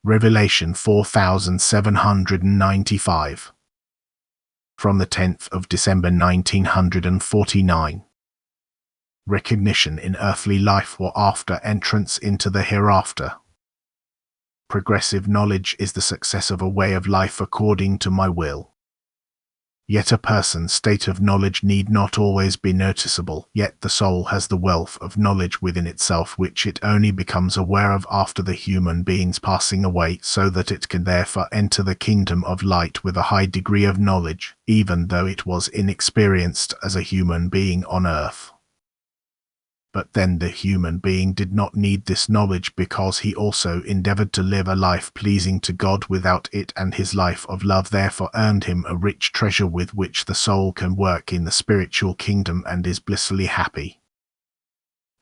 Revelation 4795. From the 10th of December 1949. Recognition in earthly life or after entrance into the hereafter. Progressive knowledge is the success of a way of life according to my will. Yet a person's state of knowledge need not always be noticeable, yet the soul has the wealth of knowledge within itself which it only becomes aware of after the human being's passing away, so that it can therefore enter the kingdom of light with a high degree of knowledge, even though it was inexperienced as a human being on earth. But then the human being did not need this knowledge because he also endeavored to live a life pleasing to God without it, and his life of love therefore earned him a rich treasure with which the soul can work in the spiritual kingdom and is blissfully happy.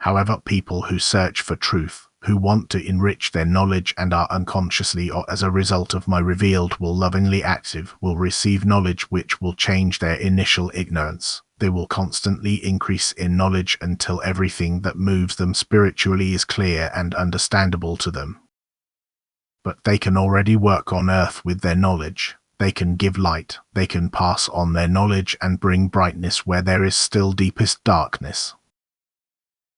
However, people who search for truth, who want to enrich their knowledge and are unconsciously or as a result of my revealed will lovingly active, will receive knowledge which will change their initial ignorance. They will constantly increase in knowledge until everything that moves them spiritually is clear and understandable to them. But they can already work on earth with their knowledge. They can give light, they can pass on their knowledge and bring brightness where there is still deepest darkness.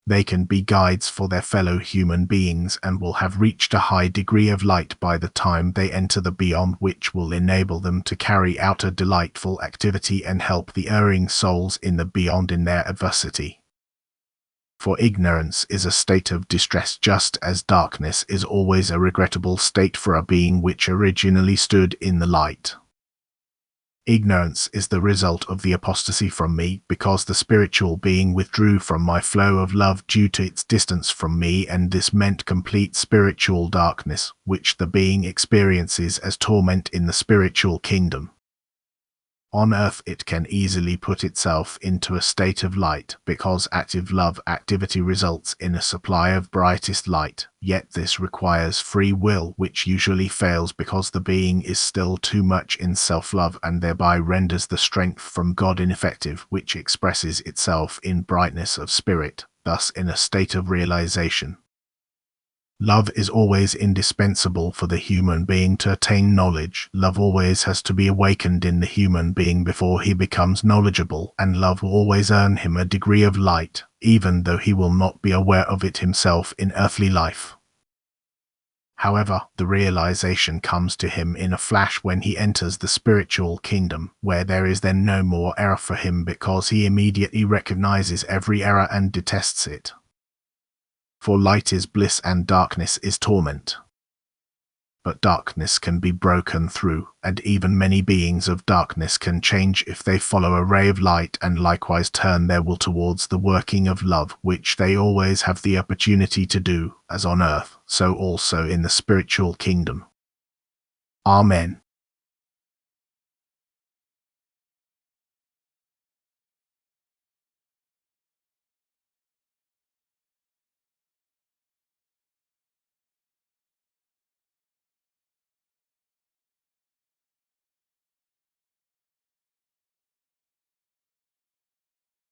They can be guides for their fellow human beings and will have reached a high degree of light by the time they enter the beyond, which will enable them to carry out a delightful activity and help the erring souls in the beyond in their adversity. For ignorance is a state of distress, just as darkness is always a regrettable state for a being which originally stood in the light. Ignorance is the result of the apostasy from me, because the spiritual being withdrew from my flow of love due to its distance from me, and this meant complete spiritual darkness, which the being experiences as torment in the spiritual kingdom. On earth it can easily put itself into a state of light, because active love activity results in a supply of brightest light, yet this requires free will, which usually fails because the being is still too much in self-love and thereby renders the strength from God ineffective, which expresses itself in brightness of spirit, thus in a state of realization. Love is always indispensable for the human being to attain knowledge. Love always has to be awakened in the human being before he becomes knowledgeable, and love will always earn him a degree of light, even though he will not be aware of it himself in earthly life. However, the realization comes to him in a flash when he enters the spiritual kingdom, where there is then no more error for him because he immediately recognizes every error and detests it. For light is bliss and darkness is torment. But darkness can be broken through, and even many beings of darkness can change if they follow a ray of light and likewise turn their will towards the working of love, which they always have the opportunity to do, as on earth, so also in the spiritual kingdom. Amen.